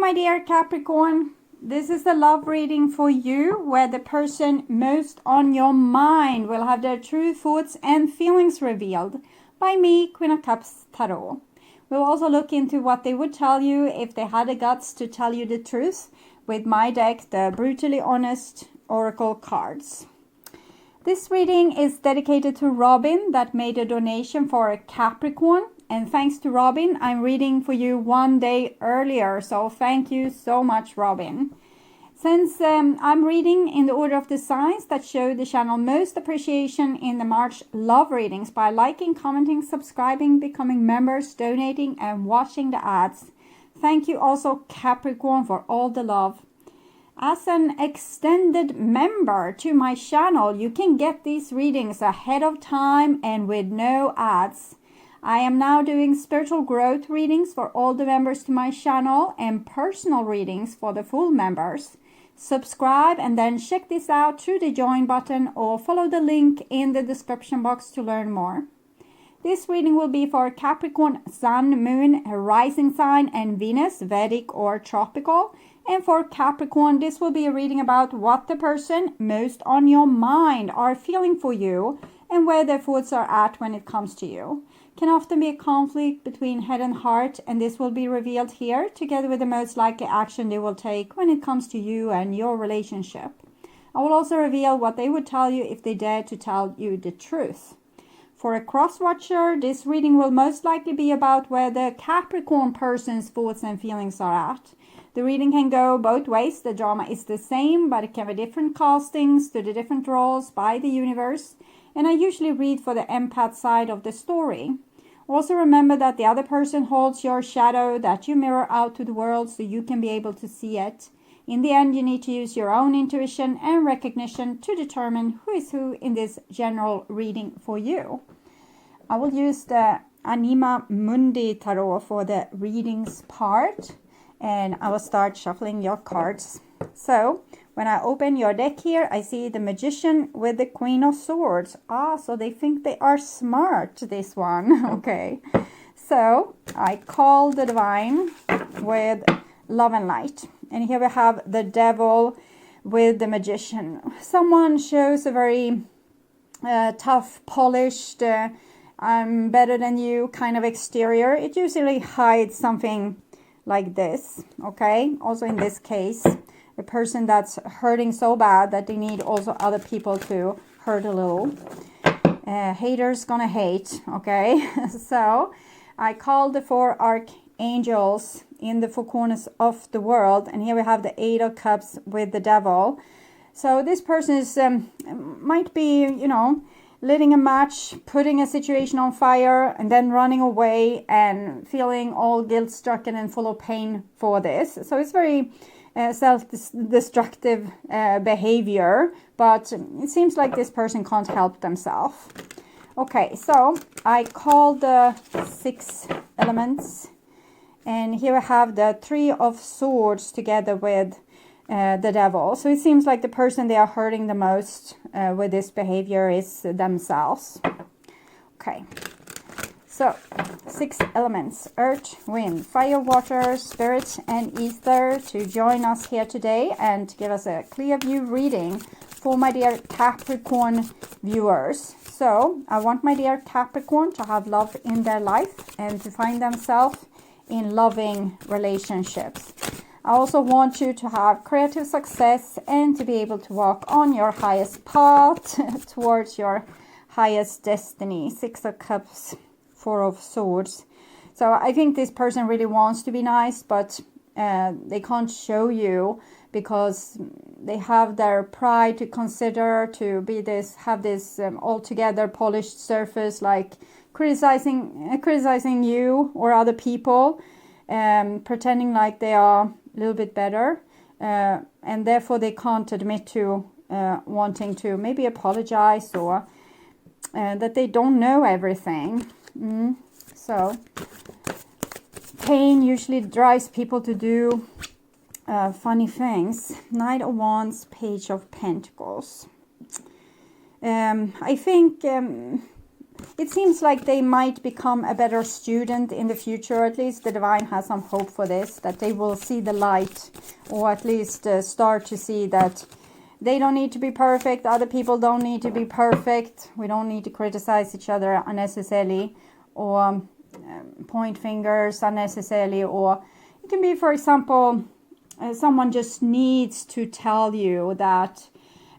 my dear Capricorn, this is a love reading for you where the person most on your mind will have their true thoughts and feelings revealed by me, Queen of Cups Tarot. We'll also look into what they would tell you if they had the guts to tell you the truth with my deck, the Brutally Honest Oracle cards. This reading is dedicated to Robin that made a donation for a Capricorn. And thanks to Robin, I'm reading for you one day earlier. So thank you so much, Robin. Since I'm reading in the order of the signs that show the channel most appreciation in the March love readings by liking, commenting, subscribing, becoming members, donating, and watching the ads. Thank you also, Capricorn, for all the love. As an extended member to my channel, you can get these readings ahead of time and with no ads. I am now doing spiritual growth readings for all the members to my channel and personal readings for the full members. Subscribe and then check this out through the join button or follow the link in the description box to learn more. This reading will be for Capricorn, Sun, Moon, Rising Sign, and Venus, Vedic or Tropical. And for Capricorn, this will be a reading about what the person most on your mind are feeling for you and where their thoughts are at when it comes to you. Can often be a conflict between head and heart, and this will be revealed here together with the most likely action they will take when it comes to you and your relationship. I will also reveal what they would tell you if they dare to tell you the truth. For a cross-watcher, this reading will most likely be about where the Capricorn person's thoughts and feelings are at. The reading can go both ways. The drama is the same, but it can be different castings to the different roles by the universe. And I usually read for the empath side of the story. Also remember that the other person holds your shadow that you mirror out to the world so you can be able to see it. In the end, you need to use your own intuition and recognition to determine who is who in this general reading for you. I will use the ANIMA MUNDI tarot for the readings part. And I will start shuffling your cards. So, when I open your deck here, I see the Magician with the Queen of Swords. So they think they are smart, this one. Okay. So, I call the Divine with Love and Light. And here we have the Devil with the Magician. Someone shows a very tough, polished, I'm better than you kind of exterior. It usually hides something like this, okay? Also in this case, a person that's hurting so bad that they need also other people to hurt a little. Haters gonna hate, okay? So I call the 4 archangels in the 4 corners of the world, and here we have the 8 of Cups with the Devil. So this person is might be, you know, lighting a match, putting a situation on fire, and then running away and feeling all guilt-stricken and full of pain for this. So it's very self-destructive behavior, but it seems like this person can't help themselves. Okay, so I call the 6 elements, and here I have the 3 of Swords together with the Devil. So it seems like the person they are hurting the most with this behavior is themselves. Okay, so 6 elements: earth, wind, fire, water, spirit, and ether to join us here today and give us a clear view reading for my dear Capricorn viewers. So I want my dear Capricorn to have love in their life and to find themselves in loving relationships. I also want you to have creative success and to be able to walk on your highest path towards your highest destiny. 6 of Cups, 4 of Swords. So I think this person really wants to be nice, but they can't show you because they have their pride to consider, to be this, have this altogether polished surface, like criticizing you or other people, pretending like they are a little bit better, and therefore they can't admit to wanting to maybe apologize or that they don't know everything. So pain usually drives people to do funny things. Knight of Wands, Page of Pentacles. I think it seems like they might become a better student in the future. At least the divine has some hope for this, that they will see the light, or at least start to see that they don't need to be perfect. Other people don't need to be perfect. We don't need to criticize each other unnecessarily, or point fingers unnecessarily. Or it can be, for example, someone just needs to tell you that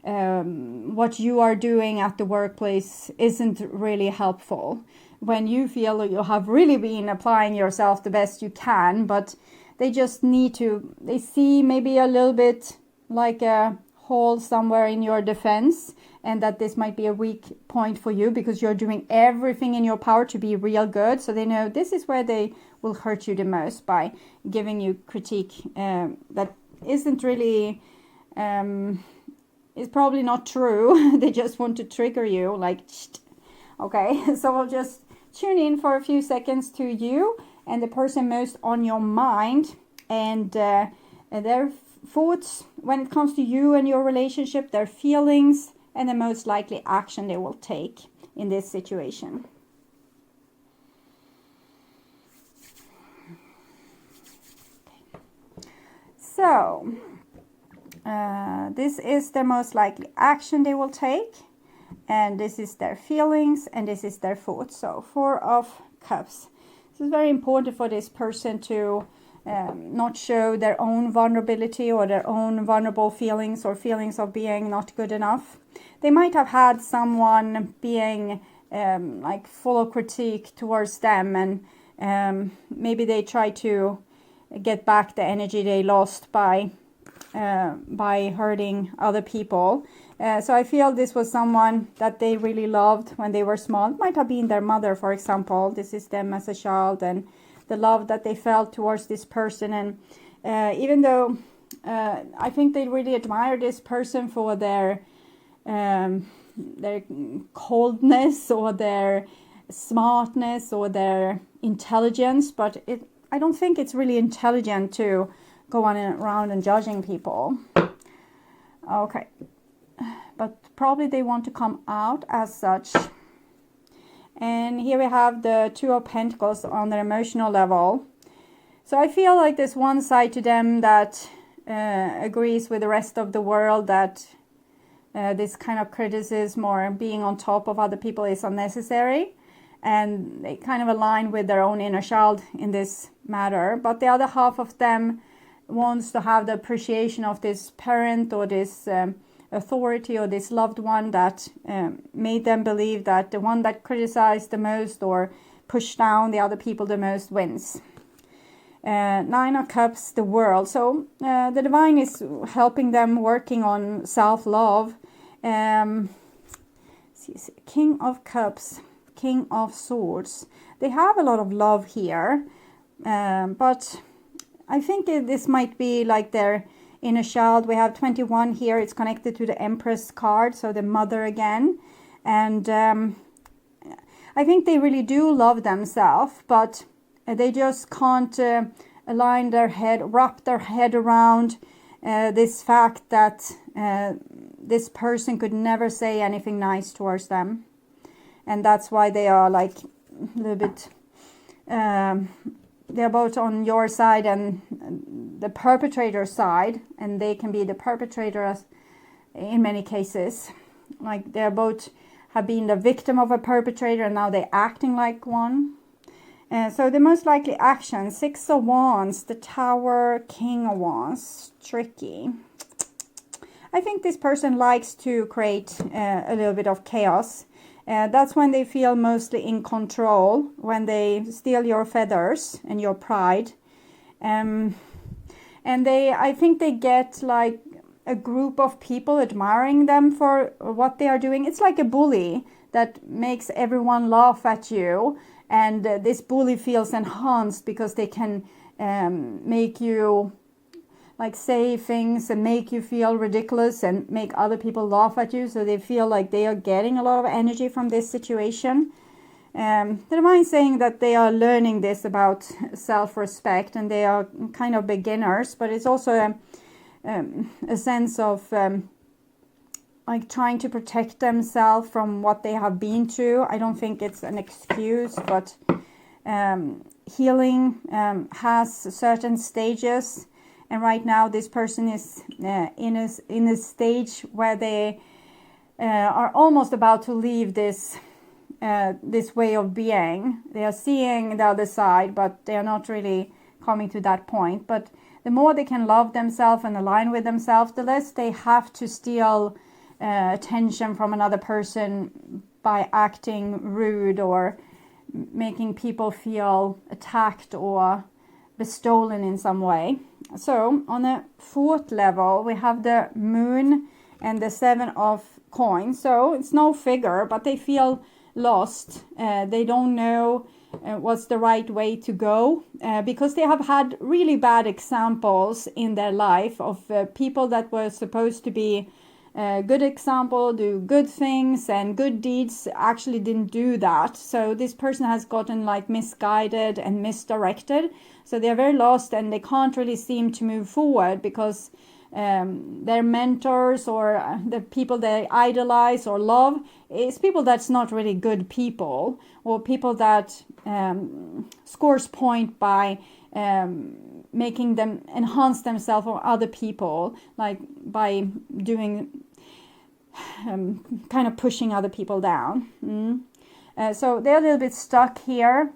what you are doing at the workplace isn't really helpful, when you feel you have really been applying yourself the best you can, but they just need to, they see maybe a little bit like a hole somewhere in your defense, and that this might be a weak point for you because you're doing everything in your power to be real good. So they know this is where they will hurt you the most, by giving you critique that isn't really is probably not true. They just want to trigger you, like, okay. So we'll just tune in for a few seconds to you and the person most on your mind, and their thoughts when it comes to you and your relationship, their feelings, and the most likely action they will take in this situation. So this is the most likely action they will take, and this is their feelings, and this is their thoughts. So 4 of Cups. This is very important for this person to not show their own vulnerability or their own vulnerable feelings, or feelings of being not good enough. They might have had someone being like full of critique towards them, and maybe they try to get back the energy they lost by hurting other people. So I feel this was someone that they really loved when they were small. It might have been their mother, for example. This is them as a child, and the love that they felt towards this person. And even though I think they really admire this person for their coldness, or their smartness, or their intelligence, but I don't think it's really intelligent to go on around and judging people. Okay, but probably they want to come out as such. And here we have the 2 of Pentacles on their emotional level. So I feel like there's one side to them that agrees with the rest of the world that this kind of criticism or being on top of other people is unnecessary. And they kind of align with their own inner child in this matter. But the other half of them wants to have the appreciation of this parent, or this authority, or this loved one that made them believe that the one that criticized the most or pushed down the other people the most wins. 9 of Cups, the World. So the divine is helping them, working on self-love. King of Cups, King of Swords. They have a lot of love here, but I think this might be like their inner child. We have 21 here. It's connected to the Empress card, so the mother again. And I think they really do love themselves, but they just can't align their head, wrap their head around this fact that this person could never say anything nice towards them. And that's why they are like a little bit, they're both on your side and the perpetrator side, and they can be the perpetrator in many cases. Like they're both have been the victim of a perpetrator, and now they're acting like one. So the most likely action, 6 of Wands, the Tower, King of Wands, tricky. I think this person likes to create a little bit of chaos. That's when they feel mostly in control, when they steal your feathers and your pride. And I think they get like a group of people admiring them for what they are doing. It's like a bully that makes everyone laugh at you. And this bully feels enhanced because they can make you like say things and make you feel ridiculous and make other people laugh at you. So they feel like they are getting a lot of energy from this situation. The divine is saying that they are learning this about self-respect, and they are kind of beginners, but it's also a sense of like trying to protect themselves from what they have been through. I don't think it's an excuse, but healing has certain stages, and right now this person is in a stage where they are almost about to leave this way of being. They are seeing the other side, but they are not really coming to that point. But the more they can love themselves and align with themselves, the less they have to steal attention from another person by acting rude or making people feel attacked or bestolen in some way. So on the 4th level, we have the Moon and the 7 of Coins. So it's no figure, but they feel lost. They don't know what's the right way to go, because they have had really bad examples in their life of people that were supposed to be good example, do good things and good deeds, actually didn't do that. So this person has gotten like misguided and misdirected. So they're very lost and they can't really seem to move forward because their mentors or the people they idolize or love is people that's not really good people, or people that scores point by making them enhance themselves or other people, like by doing kind of pushing other people down. So they're a little bit stuck here,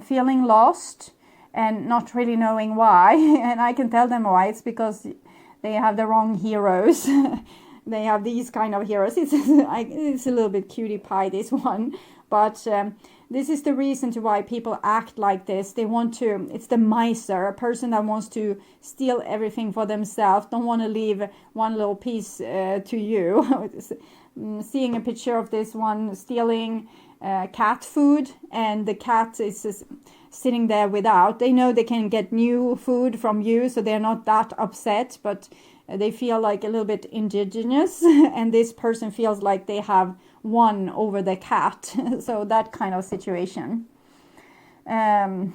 feeling lost and not really knowing why. And I can tell them why. It's because they have the wrong heroes. They have these kind of heroes. It's a little bit cutie pie, this one. But this is the reason to why people act like this. They want to, it's the miser, a person that wants to steal everything for themselves, don't want to leave one little piece to you. Seeing a picture of this one stealing cat food, and the cat is just sitting there without. They know they can get new food from you, so they're not that upset, but they feel like a little bit indigenous, and this person feels like they have won over the cat. So that kind of situation. So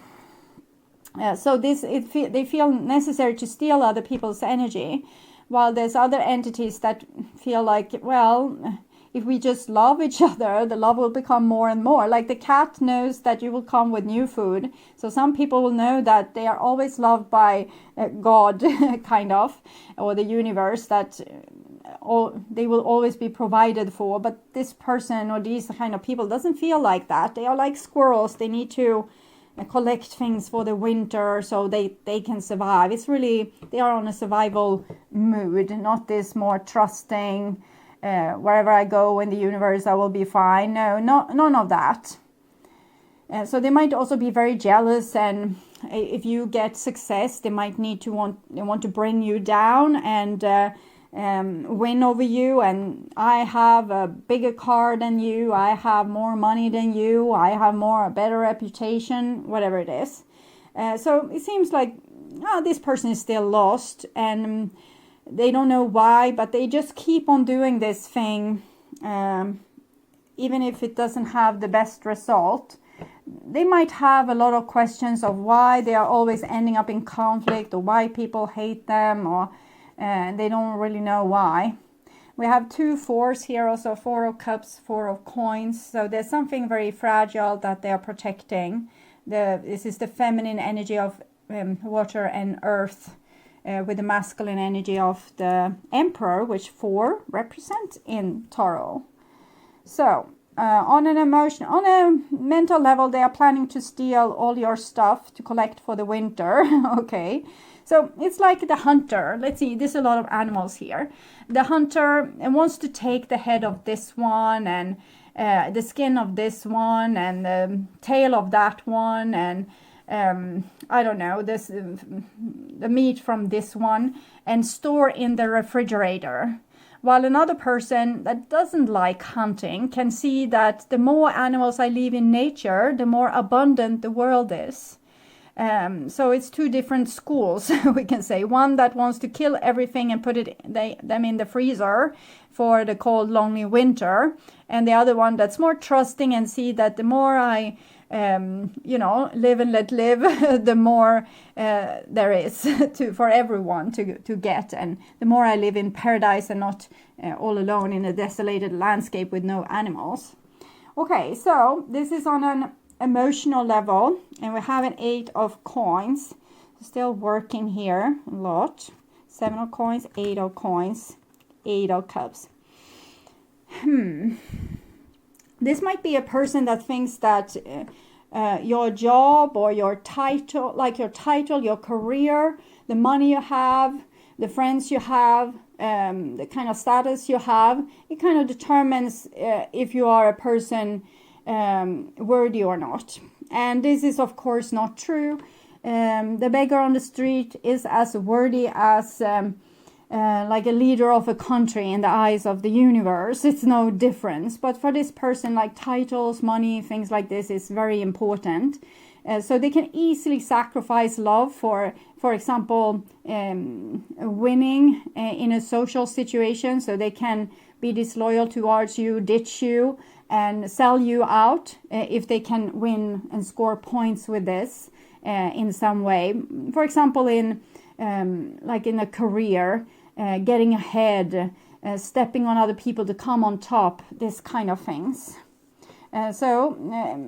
they feel necessary to steal other people's energy, while there's other entities that feel like, well, if we just love each other, the love will become more and more. Like the cat knows that you will come with new food. So some people will know that they are always loved by God, kind of, or the universe, that they will always be provided for. But this person or these kind of people doesn't feel like that. They are like squirrels. They need to collect things for the winter so they can survive. It's really, they are on a survival mood, not this more trusting, wherever I go in the universe I will be fine. No, none of that. So they might also be very jealous, and if you get success, they might want to bring you down and win over you. And I have a bigger car than you, I have more money than you, I have a better reputation, whatever it is. So it seems like this person is still lost, and they don't know why, but they just keep on doing this thing, even if it doesn't have the best result. They might have a lot of questions of why they are always ending up in conflict, or why people hate them, or they don't really know why. We have 2 fours here also, 4 of Cups, 4 of Coins. So there's something very fragile that they are protecting. This is the feminine energy of water and earth, with the masculine energy of the Emperor, which 4 represent in Tarot. So on a mental level, they are planning to steal all your stuff to collect for the winter. Okay, so it's like the hunter. Let's see, there's a lot of animals here. The hunter wants to take the head of this one, and the skin of this one, and the tail of that one, and I don't know, the meat from this one, and store in the refrigerator. While another person that doesn't like hunting can see that the more animals I leave in nature, the more abundant the world is. So it's two different schools, we can say. One that wants to kill everything and put them in the freezer for the cold, lonely winter. And the other one that's more trusting and see that the more I, live and let live, the more there is for everyone to get. And the more I live in paradise and not all alone in a desolated landscape with no animals. Okay, so this is on an emotional level, and we have an 8 of coins. Still working here a lot. 7 of coins, 8 of coins, 8 of cups. This might be a person that thinks that your job or your title, your career, the money you have, the friends you have, the kind of status you have, it kind of determines if you are a person worthy or not. And this is of course not true. The beggar on the street is as worthy as like a leader of a country in the eyes of the universe. It's no difference. But for this person, like titles, money, things like this is very important. So they can easily sacrifice love for example, winning in a social situation. So they can be disloyal towards you, ditch you, and sell you out if they can win and score points with this in some way. For example, in like in a career, getting ahead, stepping on other people to come on top, this kind of things. So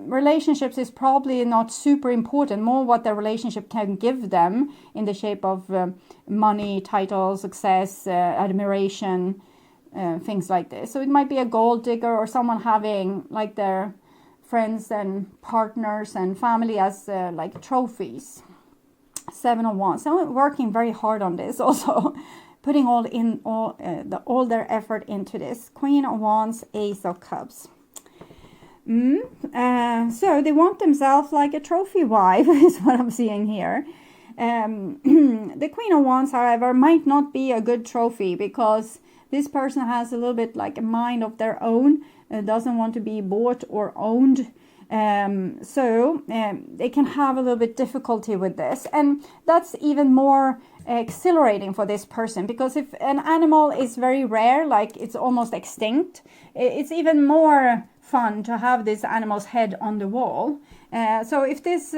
relationships is probably not super important, more what the relationship can give them in the shape of money, title, success, admiration, things like this. So it might be a gold digger or someone having like their friends and partners and family as like trophies. 7 of Wands. So working very hard on this also, putting all their effort into this. Queen of Wands, Ace of Cups. So they want themselves like a trophy wife is what I'm seeing here. The Queen of Wands, however, might not be a good trophy because this person has a little bit like a mind of their own, doesn't want to be bought or owned. So they can have a little bit difficulty with this. And that's even more exhilarating for this person, because if an animal is very rare, like it's almost extinct, it's even more fun to have this animal's head on the wall. So if this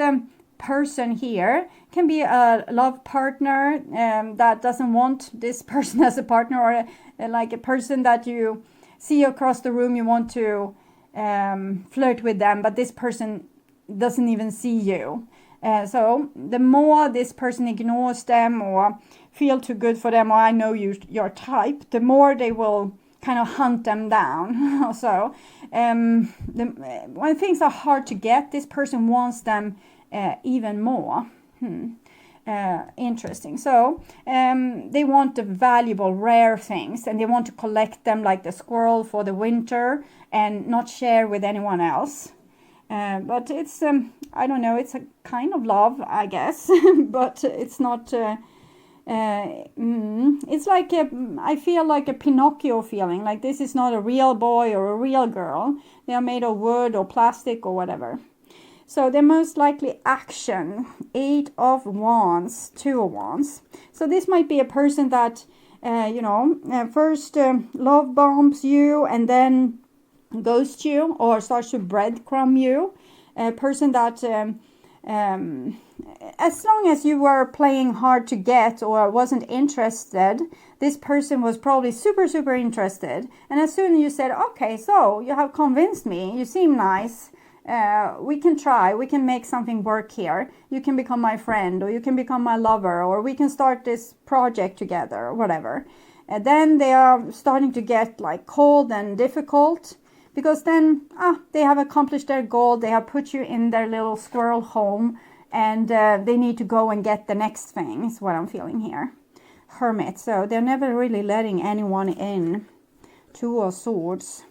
person here can be a love partner that doesn't want this person as a partner, or like a person that you see across the room, you want to flirt with them, but this person doesn't even see you. So the more this person ignores them or feel too good for them, or I know your type, the more they will kind of hunt them down. So when things are hard to get, this person wants them even more. Interesting. So they want the valuable, rare things, and they want to collect them like the squirrel for the winter and not share with anyone else. But it's, I don't know, it's a kind of love, I guess, but it's not, it's like, I feel like a Pinocchio feeling, like this is not a real boy or a real girl. They are made of wood or plastic or whatever. So they're most likely action. 8 of Wands, 2 of Wands. So this might be a person that, first love bombs you and then ghosts you or starts to breadcrumb you. A person that, as long as you were playing hard to get or wasn't interested, this person was probably super, super interested. And as soon as you said, okay, so you have convinced me, you seem nice, we can try, we can make something work here. You can become my friend, or you can become my lover, or we can start this project together, or whatever. And then they are starting to get like cold and difficult, because then they have accomplished their goal. They have put you in their little squirrel home, and they need to go and get the next thing, is what I'm feeling here. Hermit. So they're never really letting anyone in. 2 of Swords.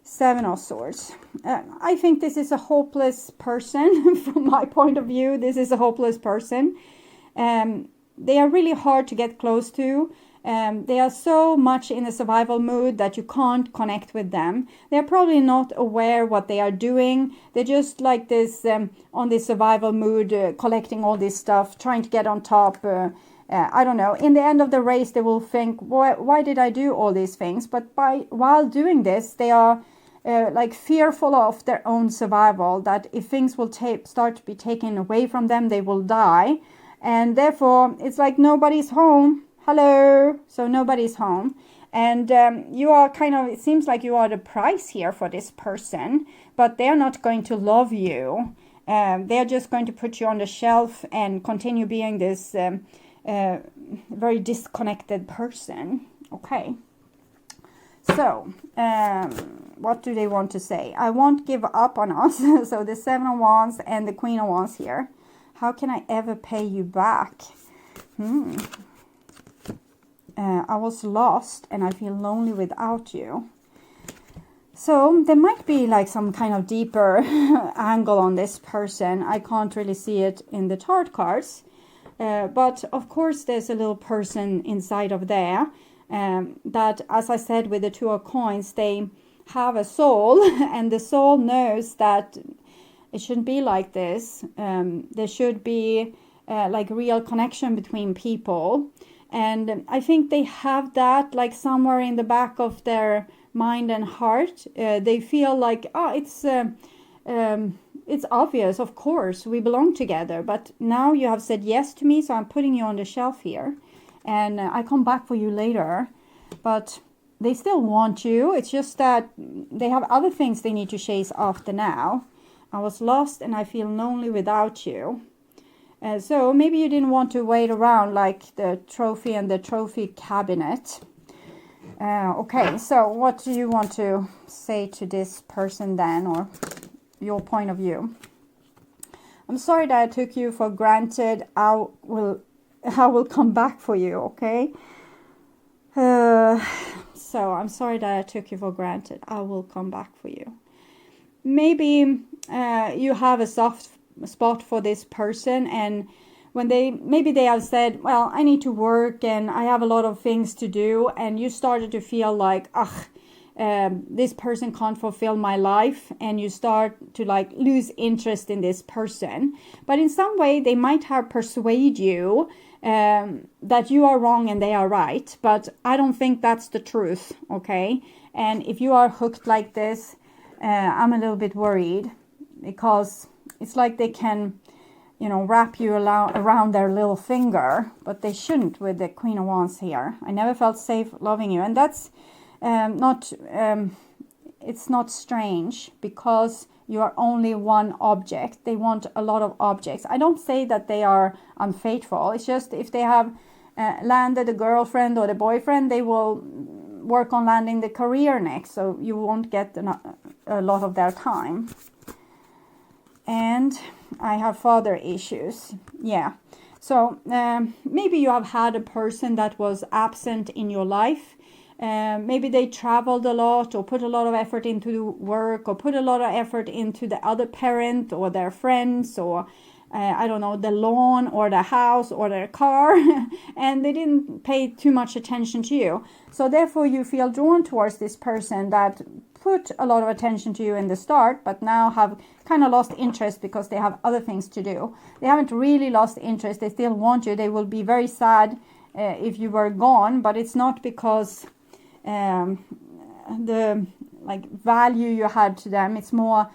7 of Swords. I think this is a hopeless person. From my point of view, this is a hopeless person. They are really hard to get close to. They are so much in a survival mood that you can't connect with them. They're probably not aware what they are doing. They're just like this on this survival mood, collecting all this stuff, trying to get on top. I don't know. In the end of the race, they will think, why did I do all these things? But while doing this, they are like fearful of their own survival, that if things will start to be taken away from them, they will die. And therefore, it's like nobody's home. Hello. So nobody's home. And you are kind of, it seems like you are the price here for this person, but they're not going to love you. They're just going to put you on the shelf and continue being this very disconnected person. Okay. So, what do they want to say? I won't give up on us. So the 7 of Wands and the Queen of Wands here. How can I ever pay you back? I was lost and I feel lonely without you. So there might be like some kind of deeper angle on this person. I can't really see it in the tarot cards. But of course there's a little person inside of there. That, as I said, with the 2 of Coins, they have a soul, and the soul knows that it shouldn't be like this. There should be like real connection between people, and I think they have that like somewhere in the back of their mind and heart. They feel like, it's obvious, of course, we belong together, but now you have said yes to me, so I'm putting you on the shelf here. And I come back for you later, but they still want you. It's just that they have other things they need to chase after now. I was lost and I feel lonely without you. So maybe you didn't want to wait around like the trophy and the trophy cabinet. Okay, so what do you want to say to this person then, or your point of view? I'm sorry that I took you for granted. I will come back for you, okay? So I'm sorry that I took you for granted. I will come back for you. Maybe you have a soft spot for this person, and when maybe they have said, well, I need to work and I have a lot of things to do, and you started to feel like, this person can't fulfill my life, and you start to like lose interest in this person. But in some way they might have persuaded you that you are wrong and they are right, but I don't think that's the truth, okay? And if you are hooked like this, I'm a little bit worried, because it's like they can, you know, wrap you around their little finger, but they shouldn't with the Queen of Wands here. I never felt safe loving you, and that's it's not strange, because you are only one object. They want a lot of objects. I don't say that they are unfaithful. It's just if they have landed a girlfriend or the boyfriend, they will work on landing the career next, so you won't get a lot of their time. And I have father issues. Yeah. So maybe you have had a person that was absent in your life. Maybe they traveled a lot, or put a lot of effort into work, or put a lot of effort into the other parent or their friends, or I don't know, the lawn or the house or their car, and they didn't pay too much attention to you. So therefore you feel drawn towards this person that put a lot of attention to you in the start, but now have kind of lost interest because they have other things to do. They haven't really lost interest. They still want you. They will be very sad if you were gone, but it's not because the like value you had to them. It's more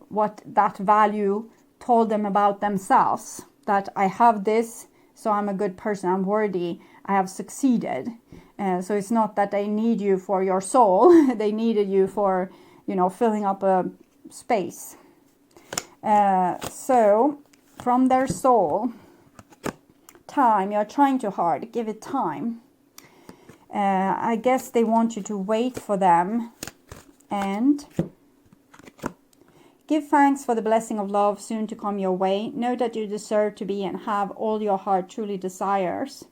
what that value told them about themselves, that I have this, so I'm a good person, I'm worthy, I have succeeded. So it's not that they need you for your soul. They needed you for, you know, filling up a space. So from their soul, time, you're trying too hard, give it time. I guess they want you to wait for them and give thanks for the blessing of love soon to come your way. Know that you deserve to be and have all your heart truly desires.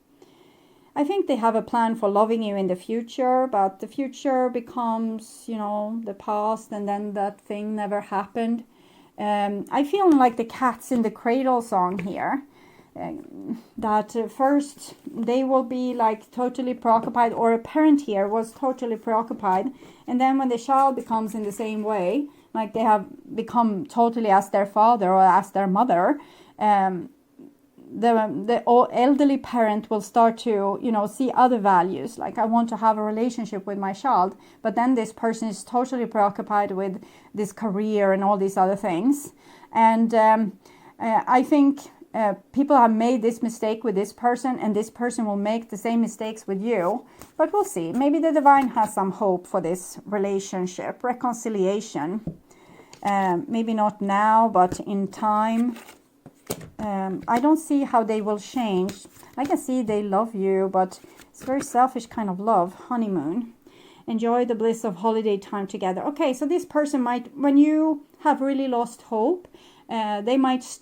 I think they have a plan for loving you in the future, but the future becomes, you know, the past, and then that thing never happened. I feel like the cats in the cradle song here. first they will be like totally preoccupied, or a parent here was totally preoccupied, and then when the child becomes in the same way, like they have become totally as their father or as their mother, the elderly parent will start to, you know, see other values, like I want to have a relationship with my child, but then this person is totally preoccupied with this career and all these other things. And I think people have made this mistake with this person, and this person will make the same mistakes with you, but we'll see. Maybe the divine has some hope for this relationship, reconciliation. Maybe not now, but in time. I don't see how they will change. I can see they love you, but it's very selfish kind of love. Honeymoon. Enjoy the bliss of holiday time together. Okay, so this person might, when you have really lost hope, they might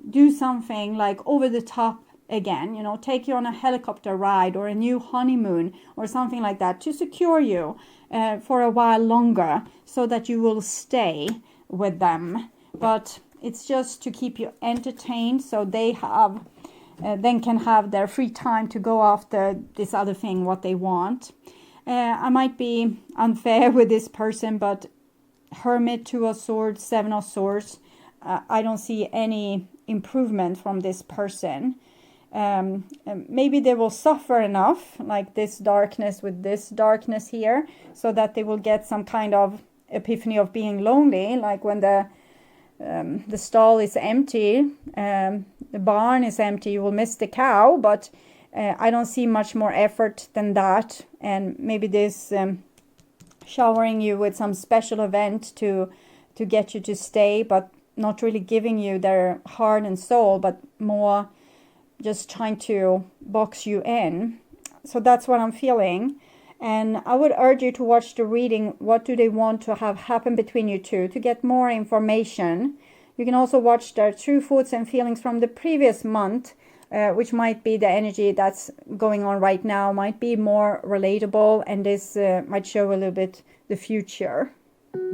do something like over the top again, you know, take you on a helicopter ride or a new honeymoon or something like that to secure you for a while longer so that you will stay with them. But it's just to keep you entertained, so they have then can have their free time to go after this other thing, what they want. I might be unfair with this person, but Hermit, 2 of Swords, 7 of Swords, I don't see any improvement from this person. Maybe they will suffer enough, like this darkness with this darkness here, so that they will get some kind of epiphany of being lonely, like when the stall is empty, the barn is empty, you will miss the cow, but I don't see much more effort than that. And maybe this showering you with some special event to get you to stay, but not really giving you their heart and soul, but more just trying to box you in. So that's what I'm feeling. And I would urge you to watch the reading, what do they want to have happen between you two, to get more information. You can also watch their true thoughts and feelings from the previous month, which might be the energy that's going on right now, might be more relatable, and this might show a little bit the future.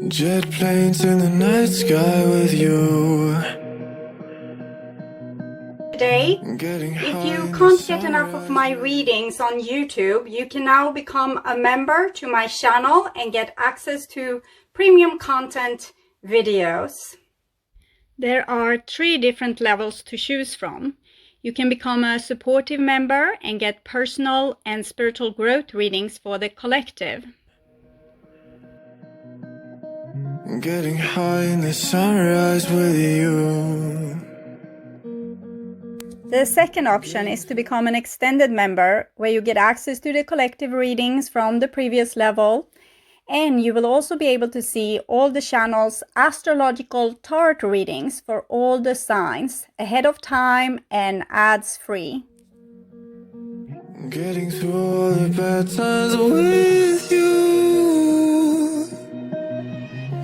Jet planes in the night sky with you. Today, if you can't get enough of my readings on YouTube, you can now become a member to my channel and get access to premium content videos. There are 3 different levels to choose from. You can become a supportive member and get personal and spiritual growth readings for the collective. Getting high in the sunrise with you. The second option is to become an extended member, where you get access to the collective readings from the previous level, and you will also be able to see all the channel's astrological tarot readings for all the signs ahead of time and ads free. Getting through all the bad times with you.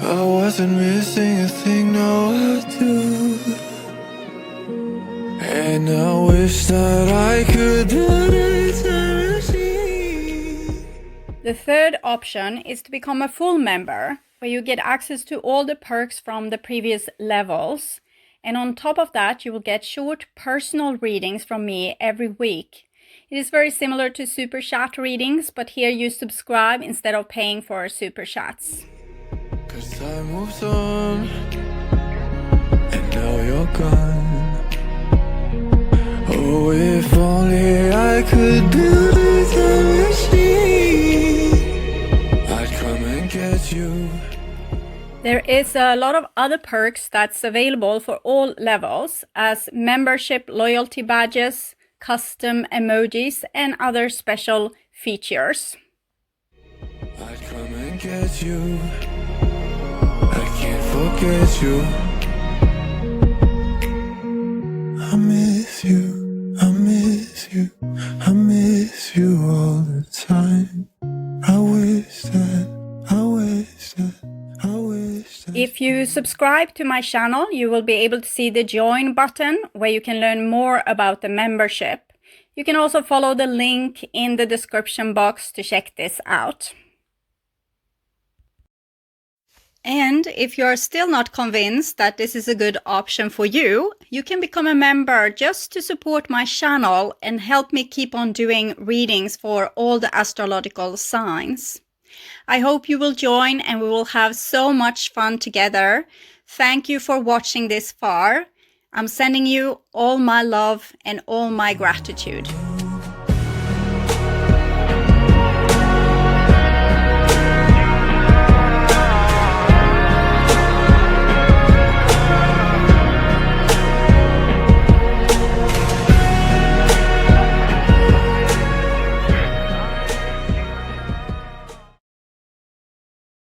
I wasn't missing a thing, no I do. And I wish that I could build a time machine. The third option is to become a full member, where you get access to all the perks from the previous levels. And on top of that, you will get short personal readings from me every week. It is very similar to super chat readings, but here you subscribe instead of paying for super chats. 'Cause time moves on, and now you're gone. Oh, if only I could build a time machine, I'd come and get you. There is a lot of other perks that's available for all levels, as membership loyalty badges, custom emojis, and other special features. I'd come and get you. I can't forget you. I miss you, I miss you, I miss you all the time. I wish that, I wish that, I wish that. If you subscribe to my channel, you will be able to see the join button, where you can learn more about the membership. You can also follow the link in the description box to check this out. And if you're still not convinced that this is a good option for you, you can become a member just to support my channel and help me keep on doing readings for all the astrological signs. I hope you will join and we will have so much fun together. Thank you for watching this far. I'm sending you all my love and all my gratitude.